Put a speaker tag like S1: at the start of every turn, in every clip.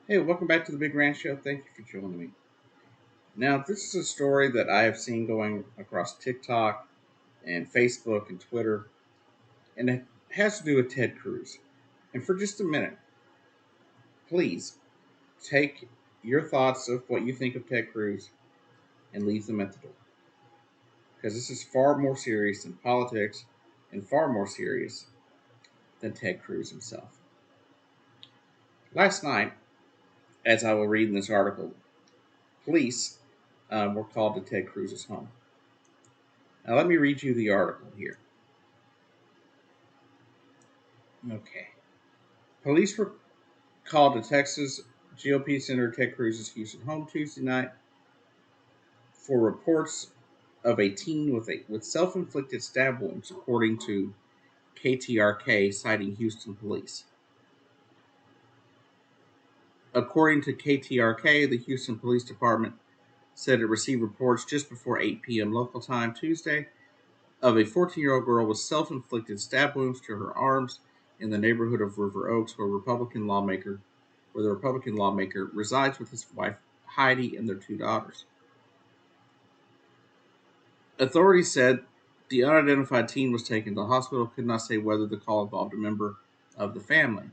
S1: Hey, welcome back to the Big Ranch Show. Thank you for joining me. Now, this is a story that I have seen going across TikTok and Facebook and Twitter, and it has to do with Ted Cruz. And for just a minute, please take your thoughts of what you think of Ted Cruz and leave them at the door. Because this is far more serious than politics and far more serious than Ted Cruz himself. Last night, as I will read in this article, police were called to Ted Cruz's home. Now, let me read you the article here. Okay. Police were called to Texas GOP Senator Ted Cruz's Houston home Tuesday night for reports of a teen with self-inflicted stab wounds, according to KTRK, citing Houston police. According to KTRK, the Houston Police Department said it received reports just before 8 p.m. local time Tuesday of a 14-year-old girl with self-inflicted stab wounds to her arms in the neighborhood of River Oaks, where the Republican lawmaker resides with his wife Heidi and their two daughters. Authorities said the unidentified teen was taken to the hospital, could not say whether the call involved a member of the family.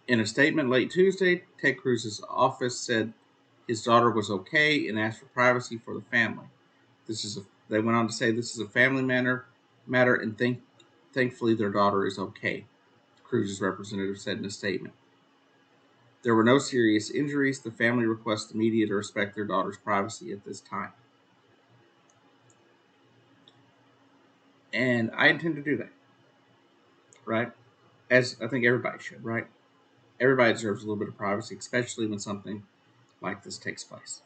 S1: In a statement late Tuesday, Ted Cruz's office said his daughter was okay and asked for privacy for the family. They went on to say this is a family matter and thankfully their daughter is okay, Cruz's representative said in a statement. There were no serious injuries. The family requests the media to respect their daughter's privacy at this time. And I intend to do that, right? As I think everybody should, right? Everybody deserves a little bit of privacy, especially when something like this takes place.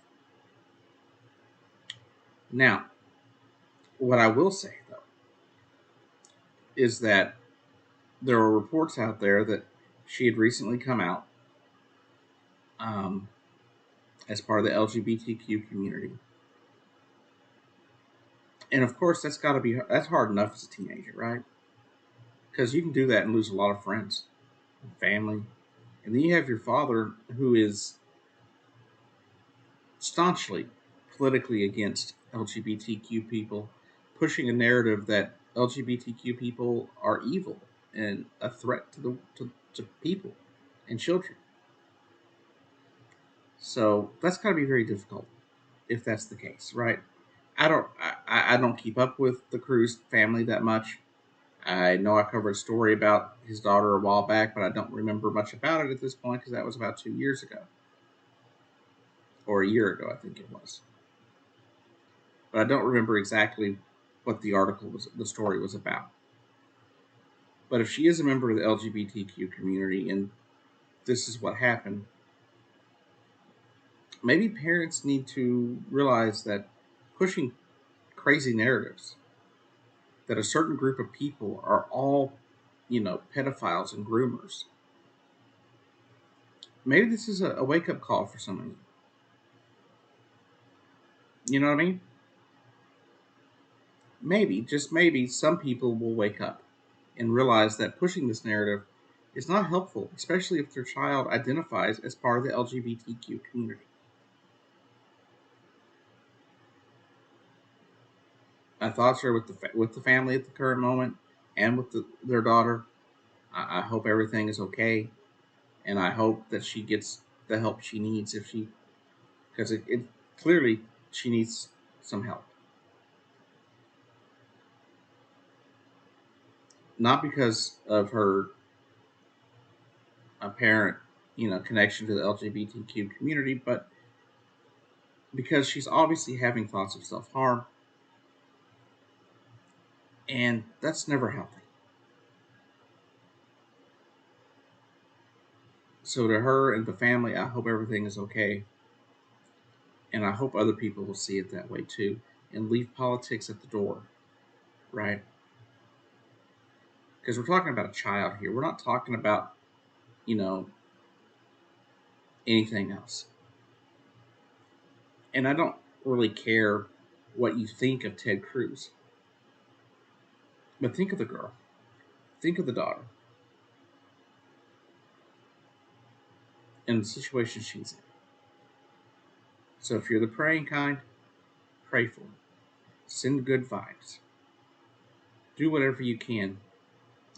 S1: Now, what I will say, though, is that there are reports out there that she had recently come out um, as part of the LGBTQ community. And of course, that's hard enough as a teenager, right? Because you can do that and lose a lot of friends and family. And then you have your father who is staunchly politically against LGBTQ people, pushing a narrative that LGBTQ people are evil and a threat to people and children. So that's got to be very difficult if that's the case, right? I don't keep up with the Cruz family that much. I know I covered a story about his daughter a while back, but I don't remember much about it at this point because that was about 2 years ago or a year ago, I think it was. But I don't remember exactly what the story was about. But if she is a member of the LGBTQ community and this is what happened, maybe parents need to realize that pushing crazy narratives that a certain group of people are all, pedophiles and groomers. Maybe this is a wake up call for some of you. You know what I mean? Maybe, just maybe, some people will wake up and realize that pushing this narrative is not helpful, especially if their child identifies as part of the LGBTQ community. My thoughts are with the family at the current moment and with their daughter. I hope everything is okay, and I hope that she gets the help she needs because it clearly she needs some help. Not because of her apparent, connection to the LGBTQ community, but because she's obviously having thoughts of self harm, and that's never healthy. So, to her and the family, I hope everything is okay, and I hope other people will see it that way too and leave politics at the door, right? Because we're talking about a child here. We're not talking about, you know, anything else. And I don't really care what you think of Ted Cruz, but think of the girl, think of the daughter. in the situation she's in. So if you're the praying kind, pray for her. Send good vibes. Do whatever you can,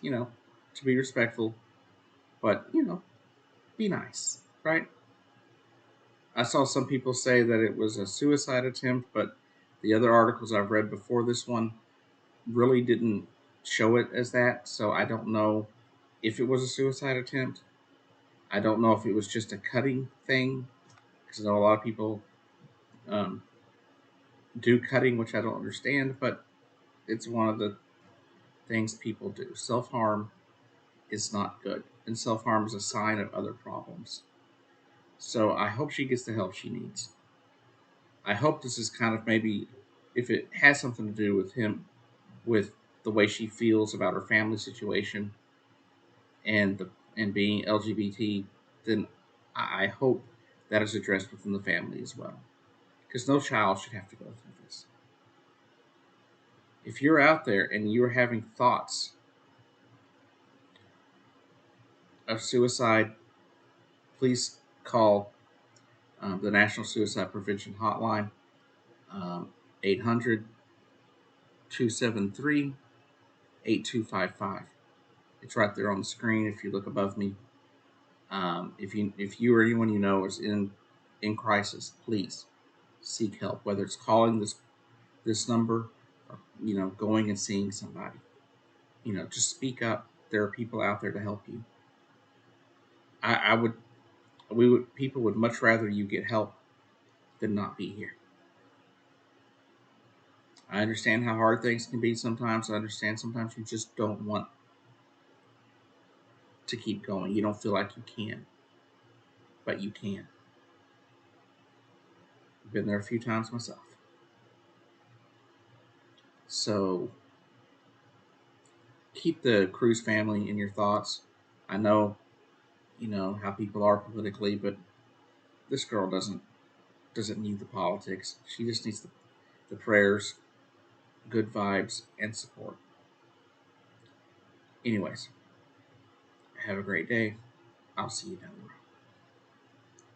S1: you know, to be respectful, but, be nice, right? I saw some people say that it was a suicide attempt, but the other articles I've read before this one really didn't show it as that. So I don't know if it was a suicide attempt. I don't know if it was just a cutting thing, because I know a lot of people um, do cutting, which I don't understand, but it's one of the things people do. Self harm is not good, and self harm is a sign of other problems. So I hope she gets the help she needs. I hope this is kind of maybe, if it has something to do with him, with the way she feels about her family situation and being LGBT, then I hope that is addressed within the family as well, because no child should have to go through this. If you're out there and you're having thoughts of suicide, please call the National Suicide Prevention Hotline, um, 800 It's right there on the screen if you look above me. If you or anyone you know is in crisis, please seek help. Whether it's calling this number, or going and seeing somebody. Just speak up. There are people out there to help you. I would we would People would much rather you get help than not be here. I understand how hard things can be sometimes. I understand sometimes you just don't want to keep going. You don't feel like you can, but you can. I've been there a few times myself. So keep the Cruz family in your thoughts. I know, how people are politically, but this girl doesn't need the politics. She just needs the prayers, good vibes, and support. Anyways, have a great day. I'll see you down the road.